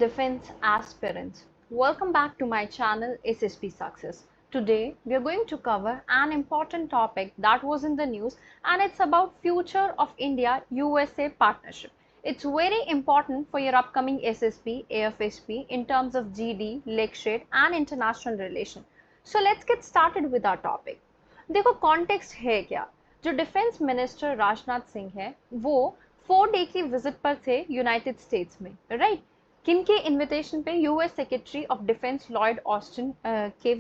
defense aspirants. Welcome back to my channel SSP Success. Today we are going to cover an important topic that was in the news, and it's about future of India USA partnership. It's very important for your upcoming SSP, AFSP in terms of GD, lecture and international relation. So let's get started with our topic. देखो context है क्या। जो defence minister Rajnath Singh है वो 4 day की visit पर थे United states में, राइट। किनके इनविटेशन पे? US secretary of defence Lloyd Austin के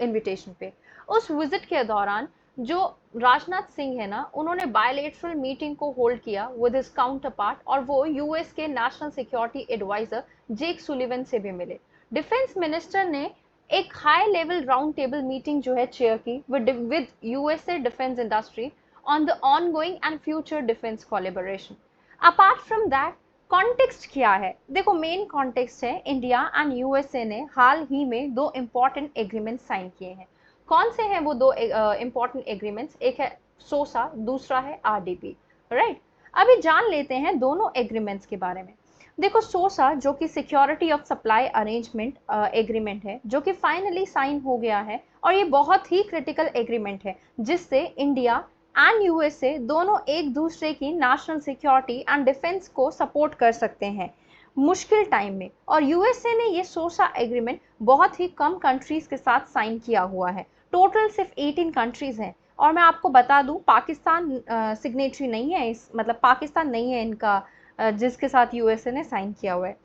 इनविटेशन पे। उस विजिट के दौरान जो राजनाथ सिंह है ना, उन्होंने बायलेटरल मीटिंग को होल्ड किया विद हिज काउंटर पार्ट, और वो यूएस के national security advisor Jake Sullivan से भी मिले। डिफेंस मिनिस्टर ने एक high level round table meeting जो है चेयर की with USA defence industry on the ongoing and future defence collaboration. Apart from that, context क्या है? देखो मेन कॉन्टेक्स्ट है इंडिया एंड यूएसए ने हाल ही में 2 इंपॉर्टेंट एग्रीमेंट साइन किए हैं। कौन से हैं वो 2 इंपॉर्टेंट एग्रीमेंट्स? एक है सोसा, दूसरा है आरडीपी, राइट। अभी जान लेते हैं दोनों एग्रीमेंट्स के बारे में। देखो सोसा जो कि security of supply arrangement agreement है, जो कि फाइनली साइन हो गया है, और ये बहुत ही क्रिटिकल एग्रीमेंट है जिससे इंडिया एंड यूएसए दोनों एक दूसरे की नेशनल सिक्योरिटी एंड डिफेंस को सपोर्ट कर सकते हैं मुश्किल टाइम में। और यूएसए ने ये सोसा एग्रीमेंट बहुत ही कम कंट्रीज के साथ साइन किया हुआ है। टोटल सिर्फ 18 कंट्रीज हैं, और मैं आपको बता दूं पाकिस्तान सिग्नेटरी नहीं है, इस मतलब पाकिस्तान नहीं है इनका जिसके साथ यूएसए ने साइन किया हुआ है।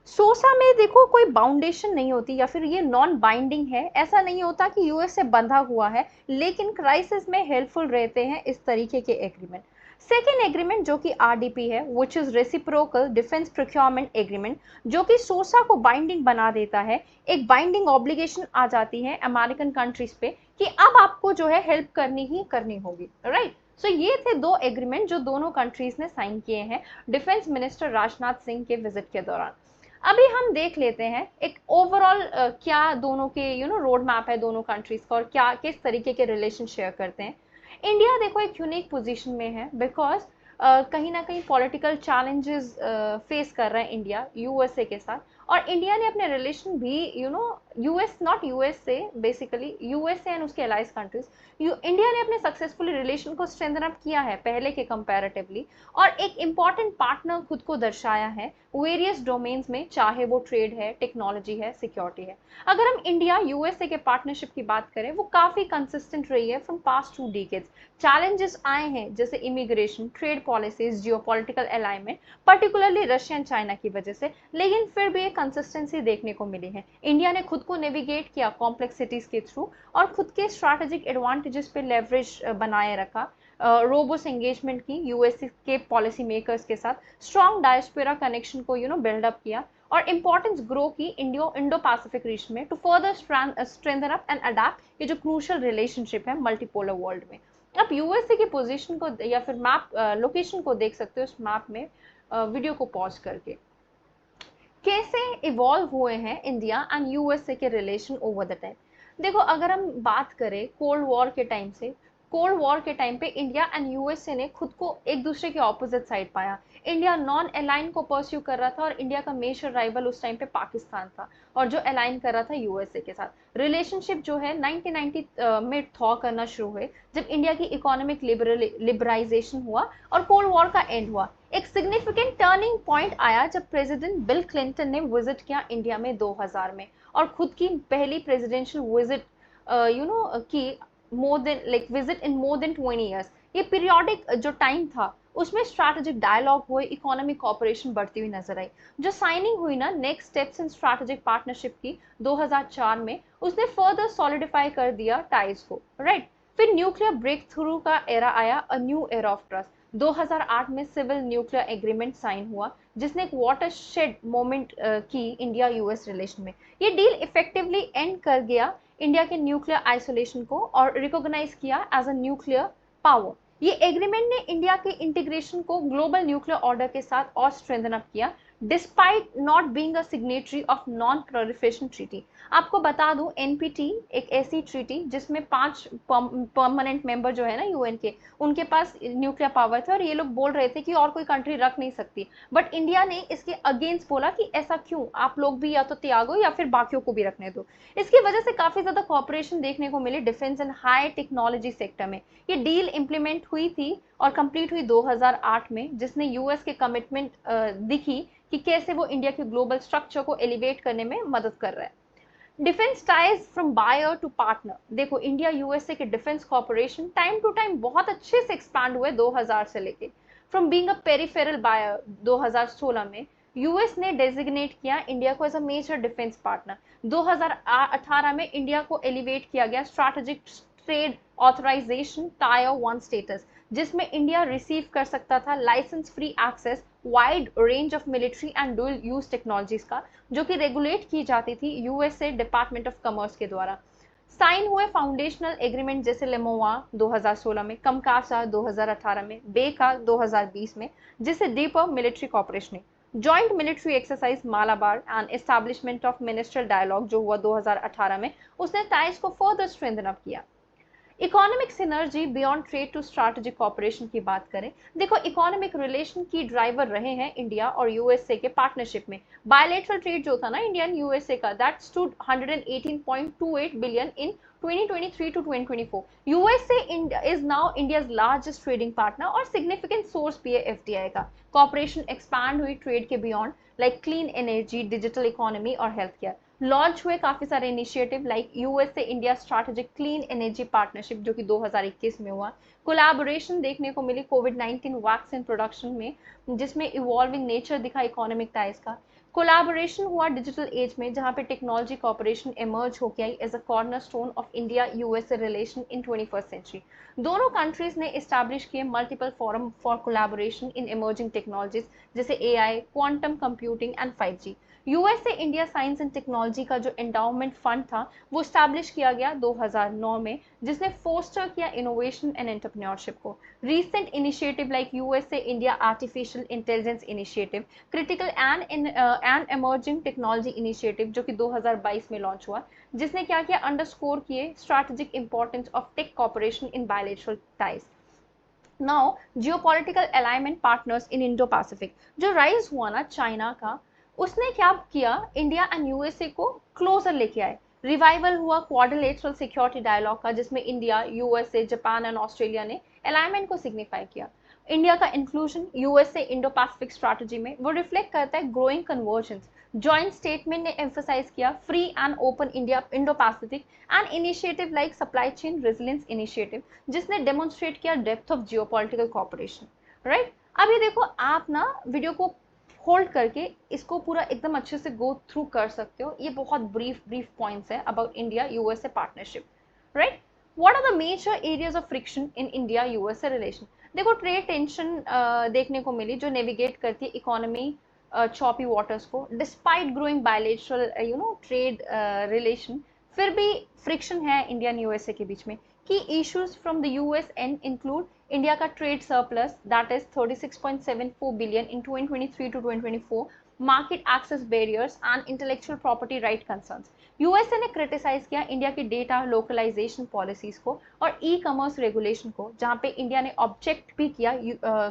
सोसा में देखो कोई बाउंडेशन नहीं होती, या फिर ये नॉन बाइंडिंग है। ऐसा नहीं होता कि यूएस से बंधा हुआ है, लेकिन क्राइसिस में हेल्पफुल रहते हैं इस तरीके के एग्रीमेंट। सेकेंड एग्रीमेंट जो कि आरडीपी है, which is reciprocal defence procurement agreement, जो कि सोसा को बाइंडिंग बना देता है। एक बाइंडिंग ऑब्लिगेशन आ जाती है अमेरिकन कंट्रीज पे कि अब आपको जो है हेल्प करनी ही करनी होगी, राइट। सो ये थे 2 एग्रीमेंट जो दोनों कंट्रीज ने साइन किए हैं डिफेंस मिनिस्टर राजनाथ सिंह के विजिट के दौरान। अभी हम देख लेते हैं एक ओवरऑल क्या दोनों के रोड मैप है दोनों कंट्रीज का, और क्या किस तरीके के रिलेशन शेयर करते हैं। इंडिया देखो एक यूनिक पोजीशन में है, बिकॉज कहीं ना कहीं पॉलिटिकल चैलेंजेस फेस कर रहा है इंडिया यूएसए के साथ, और इंडिया ने अपने रिलेशन भी यूएस नॉट यूएस से, बेसिकली यूएसए एंड उसके अलाइज कंट्रीज, इंडिया ने अपने सक्सेसफुली रिलेशन को स्ट्रेंथन अप किया है पहले के कंपैरेटिवली, और एक इम्पॉर्टेंट पार्टनर खुद को दर्शाया है वेरियस डोमेन्स में, चाहे वो ट्रेड है, टेक्नोलॉजी है, सिक्योरिटी है। अगर हम इंडिया यूएसए के पार्टनरशिप की बात करें, वो काफी कंसिस्टेंट रही है फ्रॉम पास्ट 2 डिकेड्स। चैलेंजेस आए हैं जैसे immigration, trade policies, geopolitical alignment, particularly Russia and China की वजह से, लेकिन फिर भी एक कंसिस्टेंसी देखने को मिली है। इंडिया ने खुद को नेविगेट किया कॉम्प्लेक्सिटीज के थ्रू, और खुद के स्ट्रैटेजिक एडवांटेजेस पे लेवरेज बनाए रखा, रोबोस एंगेजमेंट की यूएस के पॉलिसी मेकर्स के साथ, स्ट्रॉन्ग डायस्पोरा कनेक्शन को बिल्डअप किया, और इंपॉर्टेंस ग्रो की इंडो पैसिफिक रीजन में to further strengthen up and adapt ये जो क्रूशियल रिलेशनशिप है मल्टीपोलर वर्ल्ड में। आप यूएसए की पोजीशन को या फिर मैप लोकेशन को देख सकते हो इस मैप में, वीडियो को पॉज करके। कैसे इवॉल्व हुए हैं इंडिया एंड यूएसए के रिलेशन ओवर द टाइम। देखो अगर हम बात करें कोल्ड वॉर के टाइम से, कोल्ड वॉर के टाइम पे इंडिया एंड यूएसए ने खुद को एक दूसरे के ऑपोजिट साइड पाया। इंडिया नॉन अलाइन को परस्यू कर रहा था, और इंडिया का मेजर राइवल उस टाइम पे पाकिस्तान था, और जो अलाइन कर रहा था यूएसए के साथ। रिलेशनशिप जो है 1990 में थॉ करना शुरू हुए, जब इंडिया की इकोनॉमिक लिबरलाइजेशन हुआ और कोल्ड वॉर का एंड हुआ। एक सिग्निफिकेंट टर्निंग पॉइंट आया जब प्रेसिडेंट बिल क्लिंटन ने विजिट किया इंडिया में 2000 में, और खुद की पहली प्रेसिडेंशियल विजिट की visit in more than 20 years. ये पीरियोडिक जो टाइम था उसमें स्ट्रैटेजिक डायलॉग हुए, इकोनॉमिक कॉपरेशन बढ़ती हुई नजर आई। जो साइनिंग हुई ना next steps in strategic partnership की 2004 में, उसने फर्दर सॉलिडिफाई कर दिया टाइज को, राइट। फिर न्यूक्लियर ब्रेक थ्रू का एरा आया, a new era of trust. 2008 में सिविल न्यूक्लियर एग्रीमेंट साइन हुआ, जिसने एक वाटरशेड मोमेंट की इंडिया यूएस रिलेशन में। ये डील इफेक्टिवली एंड कर गया इंडिया के न्यूक्लियर आइसोलेशन को, और रिकॉग्नाइज किया एज अ न्यूक्लियर पावर। ये एग्रीमेंट ने इंडिया के इंटीग्रेशन को ग्लोबल न्यूक्लियर ऑर्डर के साथ और स्ट्रेंथन अप किया। Despite not being a signatory of non proliferation treaty. आपको बता दूं एनपीटी एक ऐसी ट्रीटी जिसमें 5 परमानेंट मेंबर जो है ना यूएन के, उनके पास न्यूक्लियर पावर थे और ये लोग बोल रहे थे कि और कोई कंट्री रख नहीं सकती, बट इंडिया ने इसके अगेंस्ट बोला कि ऐसा क्यों, आप लोग भी या तो त्यागो या फिर बाकियों को भी रखने दो। इसकी वजह से काफी ज्यादा कॉपरेशन देखने को मिली defence and high technology sector में। ये डील इंप्लीमेंट हुई थी और कंप्लीट हुई 2008 में, जिसने यूएस के कमिटमेंट दिखी कि कैसे वो इंडिया के ग्लोबल स्ट्रक्चर को एलिवेट करने में मदद कर रहा है। Defence ties from buyer to partner. देखो इंडिया यूएसए के defence corporation time to time बहुत अच्छे से एक्सपैंड हुए 2000 से लेके। From being a peripheral buyer 2016 में यूएस ने डेजिग्नेट किया इंडिया को as a major defence partner. 2018 में इंडिया को एलिवेट किया गया strategic trade authorisation tier 1 status, जिसमें इंडिया रिसीव कर सकता था licence free access wide range of military and dual use technologies का, जो कि रेगुलेट की जाती थी यूएसए डिपार्टमेंट ऑफ कॉमर्स के द्वारा। साइन हुए फाउंडेशनल एग्रीमेंट जैसे लेमोवा 2016 में, कमकासा 2018 में, बेका 2020 में, जिससे deeper military cooperation, joint military exercise Malabar and establishment of ministerial dialogue जो हुआ 2018 में, उसने टाइज को फर्दर स्ट्रेंथन अप किया। Economic synergy beyond trade to strategic cooperation की बात करें, देखो इकोनॉमिक रिलेशन की ड्राइवर रहे हैं इंडिया और यूएसए के पार्टनरशिप में। बायलैटरल ट्रेड जो था ना इंडिया एंड यूएसए का, that stood 118.28 billion in 2023 to 2024। USA is now India's largest trading partner और सिग्निफिकेंट सोर्स भी है एफडीआई का। कॉपरेशन एक्सपैंड हुई ट्रेड के beyond like clean energy, digital economy और हेल्थ केयर। लॉन्च हुए काफी सारे initiative like USA India strategic clean energy partnership जो कि 2021 में हुआ। कोलैबोरेशन देखने को मिली कोविड-19 वैक्सीन प्रोडक्शन में, जिसमें इवॉल्विंग नेचर दिखा इकोनॉमिक टाइज का। कोलैबोरेशन हुआ डिजिटल एज में, जहां पे टेक्नोलॉजी कॉपरेशन इमर्ज हो गया as a cornerstone of India USA relation in 21st century. दोनों कंट्रीज ने एस्टैब्लिश किए multiple forum for collaboration in emerging technologies जैसे AI, quantum computing and 5G। USA India science and technology का जो endowment fund था वो establish किया गया 2009 में, जिसने फोस्टर किया इनोवेशन एंड एंटरप्रेन्योरशिप को। Recent initiative like USA India artificial intelligence initiative, critical and emerging technology initiative जो कि 2022 में लॉन्च हुआ, जिसने क्या किया, अंडरस्कोर किए strategic importance of tech cooperation in bilateral ties. Now geopolitical alignment partners in Indo Pacific, जो राइज हुआ ना चाइना का, उसने क्या किया, इंडिया एंड यूएसए को क्लोजर लेके आए। रिवाइवल हुआ क्वाड्रिलेटरल सिक्योरिटी डायलॉग का, जिसमें India, USA, Japan and Australia ने अलाइनमेंट को सिग्निफाई किया। इंडिया का inclusion USA Indo Pacific strategy में वो रिफ्लेक्ट करता है ग्रोइंग कन्वर्जेंस। जॉइंट स्टेटमेंट ने एम्फसाइज किया free and open India Indo Pacific and initiative like supply chain resilience initiative, जिसने डेमोन्स्ट्रेट किया depth of geopolitical cooperation. Right, अब ये देखो आप ना वीडियो को होल्ड करके इसको पूरा एकदम अच्छे से गो थ्रू कर सकते हो। ये बहुत ब्रीफ पॉइंट्स है about India USA partnership. Right, what are the major areas of friction in India USA relation. देखो ट्रेड टेंशन देखने को मिली जो नेविगेट करती है इकोनॉमी चॉपी वाटर्स को। Despite growing bilateral trade relation, फिर भी फ्रिक्शन है इंडिया एंड यूएसए के बीच में। Key issues from the US and include India का trade surplus that is 36.74 billion in 2023 to 2024, market access barriers and intellectual property right concerns. USA ने criticise किया India की डेटा लोकलाइजेशन पॉलिसीज को और e commerce regulation को, जहां पे India ने ऑब्जेक्ट भी किया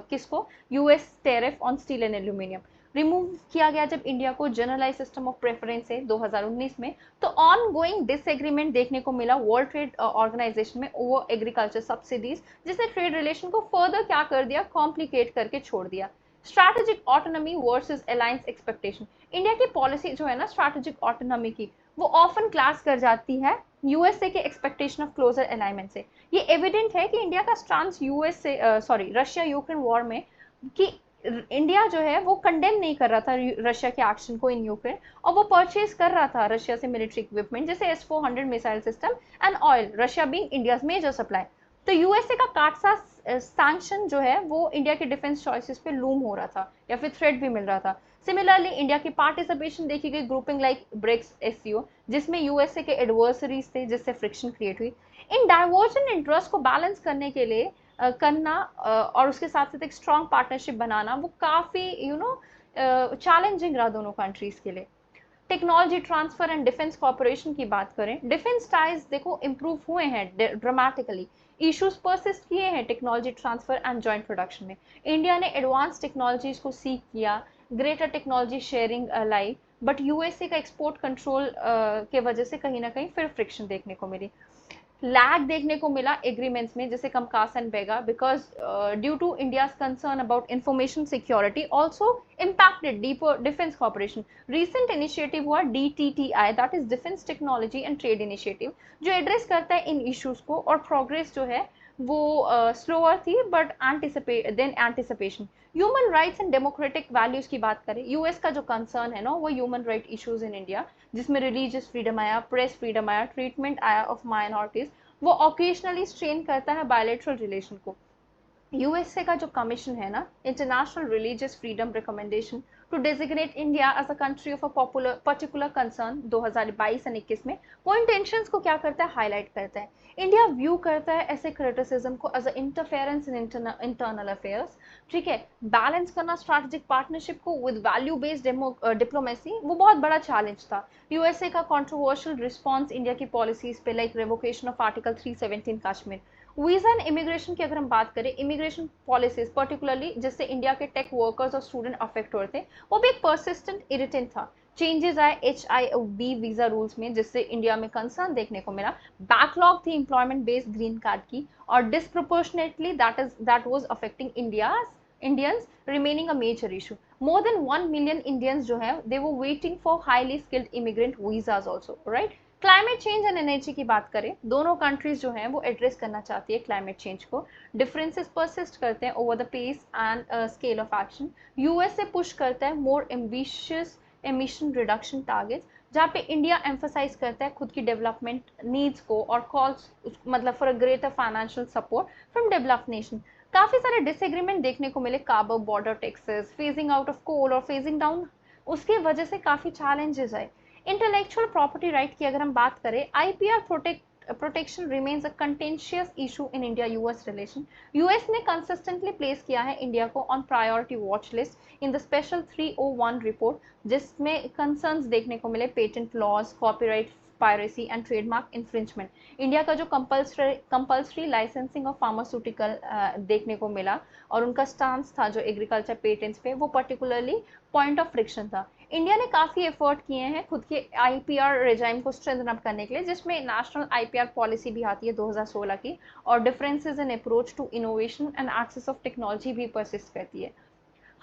किसको, US tariff on steel and aluminium. Remove किया गया जब इंडिया को जनरलाइज सिस्टम ऑफ प्रेफरेंस है 2019 में। तो ऑन गोइंग डिसएग्रीमेंट देखने को मिला वर्ल्ड ट्रेड ऑर्गेनाइजेशन में ओवर एग्रीकल्चर सब्सिडीज, जिसने ट्रेड रिलेशन को फर्दर क्या कर दिया, कॉम्प्लिकेट करके छोड़ दिया। Strategic autonomy versus alliance expectation, India की पॉलिसी जो है ना स्ट्रैटेजिक ऑटोनॉमी की, वो ऑफन क्लास कर जाती है यूएसए के एक्सपेक्टेशन ऑफ क्लोजर अलाइनमेंट से। ये एविडेंट है कि इंडिया का स्टांस रशिया यूक्रेन वॉर में, कि इंडिया जो है वो कंडेम नहीं कर रहा था रशिया के एक्शन को इन यूक्रेन, और वो परचेज कर रहा था रशिया से मिलिट्री इक्विपमेंट जैसे S-400 missile system and oil, Russia being India's major supply. तो यूएसए का काटसा सैंक्शन जो है वो इंडिया के डिफेंस चॉइसेस पे लूम हो रहा था या फिर थ्रेट भी मिल रहा था। सिमिलरली इंडिया की पार्टिसिपेशन देखी गई ग्रुपिंग लाइक ब्रिक्स एससीओ, जिसमें यूएसए के एडवर्सरीज थे, जिससे फ्रिक्शन क्रिएट हुई। इन डाइवर्जेंट इंटरेस्ट को बैलेंस करने के लिए करना और उसके साथ साथ एक स्ट्रॉन्ग पार्टनरशिप बनाना, वो काफी चैलेंजिंग रहा दोनों कंट्रीज के लिए। Technology transfer and defence corporation की बात करें, डिफेंस टाइज देखो इंप्रूव हुए हैं ड्रामेटिकली, इश्यूज परसिस्ट किए हैं technology transfer and joint production में। इंडिया ने एडवांस टेक्नोलॉजीज को सीख किया, greater technology sharing lie, but USA का एक्सपोर्ट कंट्रोल के वजह से कहीं ना कहीं फिर फ्रिक्शन देखने को मिली, लैग देखने को मिला एग्रीमेंट्स में, जैसे COMCASA and BECA, because due to India's concern about information security also impacted deeper defence corporation. Recent initiative हुआ DTTI, that is defence technology and trade initiative, जो एड्रेस करता है इन इश्यूज को, और प्रोग्रेस जो है वो स्लोअर थी but anticipation. Human rights and democratic values की बात करें, यूएस का जो कंसर्न है ना वो human right issues in India, जिसमें रिलीजियस फ्रीडम आया, प्रेस फ्रीडम आया, ट्रीटमेंट आया ऑफ माइनॉरिटीज, वो ऑकेजनली स्ट्रेन करता है बायलैटरल रिलेशन को। यूएसए का जो कमीशन है ना, international religious freedom recommendation to designate India as a country of a particular concern 2022 और 21 में, वो इंटेंशंस को क्या करता है, हाईलाइट करता है। इंडिया व्यू करता है ऐसे क्रिटिसिज्म को as a interference in internal affairs, ठीक है। बैलेंस करना स्ट्रैटेजिक पार्टनरशिप को विद वैल्यू बेस्ड डिप्लोमेसी, वो बहुत बड़ा चैलेंज था। यूएसए का कंट्रोवर्शियल रिस्पॉन्स इंडिया की पॉलिसीज पे, like revocation of article 317 Kashmir, visa and immigration की अगर हम बात करें, इमिग्रेशन पॉलिसीज पर्टिकुलरली जिससे इंडिया के टेक वर्कर्स और स्टूडेंट अफेक्ट हो रहे थे, वो भी एक परसिस्टेंट इरिटेंट था। चेंजेस आए HIB वीजा रूल्स में, जिससे इंडिया में कंसर्न देखने को मिला। बैकलॉग थी एम्प्लॉयमेंट बेस्ड ग्रीन कार्ड की, और disproportionately that was affecting Indians, remaining a major issue. More than 1 million Indians जो है they were waiting for highly skilled immigrant visas also, right. Climate change and energy की बात करें, दोनों countries जो हैं वो एड्रेस करना चाहती है क्लाइमेट चेंज को, डिफरेंसेस परसिस्ट करते हैं over the pace and scale of action. USA push करता है more ambitious emission reduction targets, जहाँ पे इंडिया एम्फोसाइज करता है खुद की डेवलपमेंट नीड्स को और कॉल्स मतलब for a greater financial support from developed nation. काफी सारे डिसएग्रीमेंट देखने को मिले, carbon border taxes, phasing out of coal और फेजिंग डाउन, उसकी वजह से काफी चैलेंजेस आए। इंटेलेक्चुअल प्रॉपर्टी राइट की अगर हम बात करें, IPR protection remains a contentious issue in India US relation. US ने कंसिस्टेंटली प्लेस किया है इंडिया को on priority watch list in the special 301 report, जिसमें कंसर्न्स देखने को मिले patent laws, copyright piracy and trademark infringement. India का जो कंपल्सरी लाइसेंसिंग ऑफ फार्मास्यूटिकल देखने को मिला, और उनका स्टांस था जो एग्रीकल्चर पेटेंट्स पे, वो पर्टिकुलरली पॉइंट ऑफ फ्रिक्शन था। इंडिया ने काफी एफर्ट किए हैं खुद के IPR रेजाइम को स्ट्रेंथन अप करने के लिए, जिसमें नेशनल IPR पॉलिसी भी आती है 2016 की, और differences in approach to innovation and access of technology भी परसिस्ट करती है।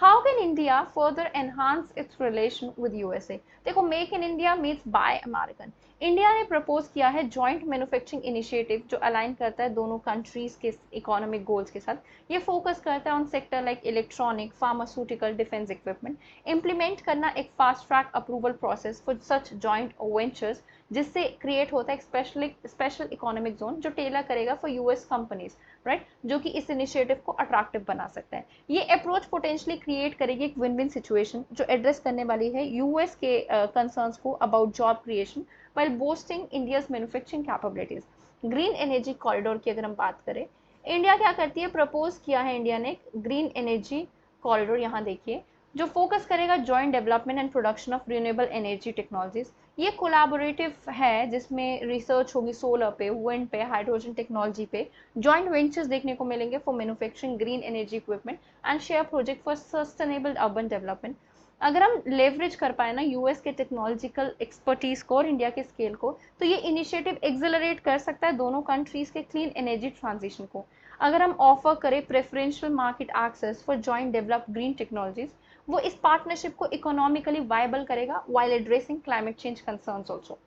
How can India further enhance its relation with USA? देखो, make in India means by American. India ने प्रपोज किया है जॉइंट मैन्युफैक्चरिंग इनिशिएटिव, जो अलाइन करता है दोनों कंट्रीज के इकोनॉमिक गोल्स के साथ। ये फोकस करता है on sector like electronic, pharmaceutical, defence equipment. Implement करना एक fast track approval process for such joint ventures, जिससे क्रिएट होता है एक स्पेशल इकोनॉमिक जोन जो टेलर करेगा फॉर यूएस कंपनीज, राइट, जो कि इस इनिशिएटिव को अट्रैक्टिव बना सकता है। ये अप्रोच पोटेंशियली क्रिएट करेगी एक विन विन सिचुएशन, जो एड्रेस करने वाली है यूएस के कंसर्न्स को about job creation while boosting India's manufacturing capabilities. Green energy corridor की अगर हम बात करें, इंडिया क्या करती है, प्रपोज किया है इंडिया ने ग्रीन एनर्जी कॉरिडोर, यहाँ देखिए, जो फोकस करेगा joint development and production of renewable energy technologies. ये कोलैबोरेटिव है, जिसमें रिसर्च होगी सोलर पे, विंड पे, हाइड्रोजन टेक्नोलॉजी पे। जॉइंट वेंचर्स देखने को मिलेंगे for manufacturing green energy equipment and share project for sustainable urban development. अगर हम लेवरेज कर पाए ना यूएस के टेक्नोलॉजिकल एक्सपर्टीज को और इंडिया के स्केल को, तो ये इनिशिएटिव एक्सेलरेट कर सकता है दोनों कंट्रीज के क्लीन एनर्जी ट्रांजिशन को। अगर हम ऑफर करें preferential market access for joint developed green technologies, वो इस पार्टनरशिप को इकोनॉमिकली वायबल करेगा while addressing climate change concerns also.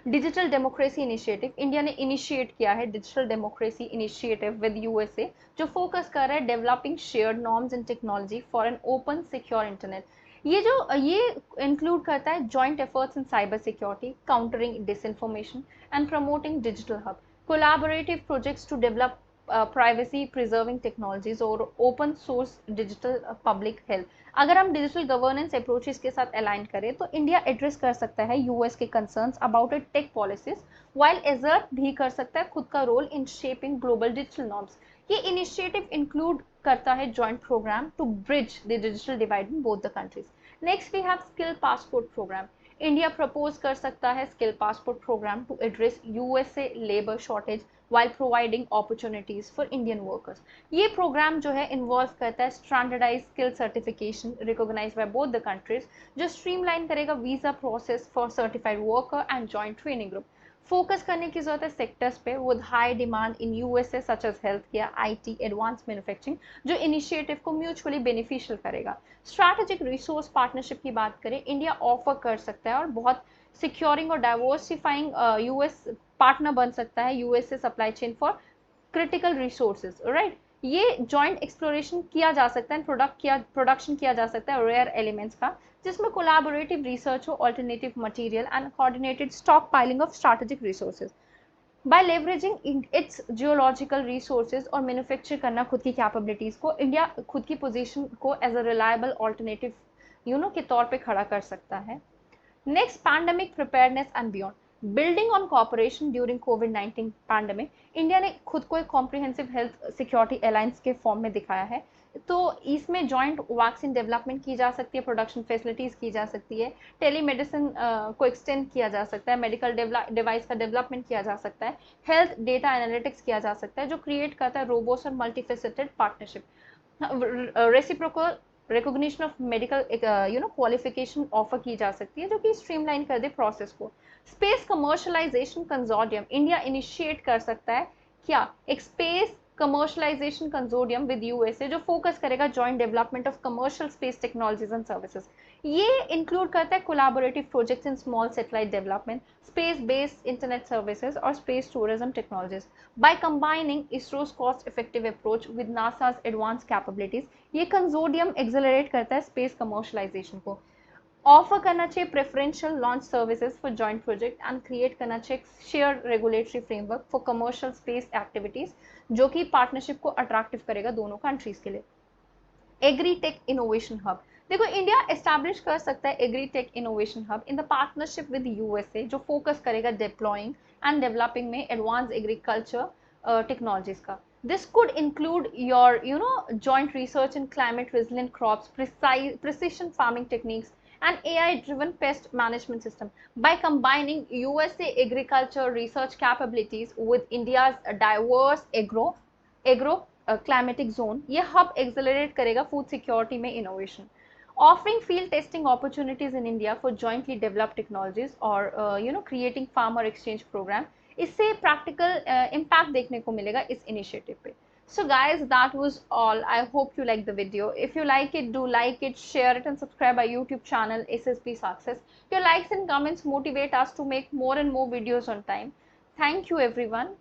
Digital democracy initiative, India ने इनिशिएट किया है digital democracy initiative with USA, जो फोकस कर रहा है developing shared norms and technology for an open secure internet. ये इंक्लूड करता है joint efforts in cyber security, countering disinformation and promoting digital hub, collaborative projects to develop privacy preserving technologies और open source digital public health. अगर हम digital governance approaches के साथ align करें, तो इंडिया एड्रेस कर सकता है यूएस के concerns about it tech policies, while assert भी कर सकता है खुद का role in shaping global digital norms. ये इनिशिएटिव इंक्लूड करता है joint programme to bridge the digital divide in both the countries. Next we have skill passport programme. India propose कर सकता है skill passport programme to address USA labour shortage while providing opportunities for Indian workers. ये programme जो है involve करता है standardise skill certification recognised by both the countries, जो streamline करेगा visa process for certified worker and joint training group. Focus करने की जरूरत है सेक्टर्स पे with high demand in USA such as health care, IT, advance manufacturing, जो initiative को mutually beneficial करेगा। स्ट्रैटेजिक रिसोर्स पार्टनरशिप की बात करें, इंडिया ऑफर कर सकता है और बहुत सिक्योरिंग और डाइवर्सिफाइंग यूएस पार्टनर बन सकता है USA supply chain for critical resources, right. ये जॉइंट एक्सप्लोरेशन किया जा सकता है, प्रोडक्शन किया जा सकता है रेयर एलिमेंट्स का, जिसमें कोलैबोरेटिव रिसर्च हो, alternative material and coordinated stockpiling of strategic resources. By leveraging its geological resources और मैन्युफैक्चर करना खुद की कैपेबिलिटीज को, इंडिया खुद की पोजीशन को एज अ रिलायबल ऑल्टरनेटिव के तौर पे खड़ा कर सकता है। Next, pandemic preparedness and beyond. Building on corporation during covid pandemic, India ने खुद को एक कॉम्प्रिहेंसिव हेल्थ सिक्योरिटी अलायंस के फॉर्म में दिखाया है। तो इसमें जॉइंट वैक्सीन डेवलपमेंट की जा सकती है, प्रोडक्शन फैसिलिटीज की जा सकती है, टेलीमेडिसिन को एक्सटेंड किया जा सकता है, मेडिकल डिवाइस का डेवलपमेंट किया जा सकता है, हेल्थ डेटा एनालिटिक्स किया जा सकता है, जो क्रिएट करता है रोबोस्ट और multifaceted partnership. Reciprocal recognition of medical qualification offer की जा सकती है, जो कि स्ट्रीमलाइन कर दे प्रोसेस को। Space commercialisation consortium, India initiate कर सकता है क्या, एक space commercialisation consortium with USA, जो फोकस करेगा joint development of commercial space technologies and services. ये इंक्लूड करता है collaborative projects in small satellite development, space based internet services और space tourism technologies. By combining इसरो's cost effective approach with NASA's advance capabilities, ये consortium accelerate करता है space commercialisation को। Offer करना चाहिए preferential launch services for joint project and create करना चाहिए share regulatory framework for commercial space activities, जो कि पार्टनरशिप को अट्रैक्टिव करेगा दोनों कंट्रीज के लिए। एग्रीटेक इनोवेशन हब, देखो इंडिया एस्टैब्लिश कर सकता है agritech innovation hub in the partnership with USA, जो फोकस करेगा डिप्लॉइंग एंड डेवलपिंग में एडवांस एग्रीकल्चर टेक्नोलॉजीज का। This could include your joint research in climate resilient crops, precision farming techniques and AI driven pest management system. By combining USA agriculture research capabilities with India's diverse agro climatic zone, ये hub accelerate करेगा food security में innovation. Offering field testing opportunities in India for jointly developed technologies or creating farmer exchange program, इससे practical impact देखने को मिलेगा इस initiative पे। So guys, that was all. I hope you like the video. If you like it, do like it, share it and subscribe our YouTube channel SSP Success. Your likes and comments motivate us to make more and more videos on time. Thank you everyone.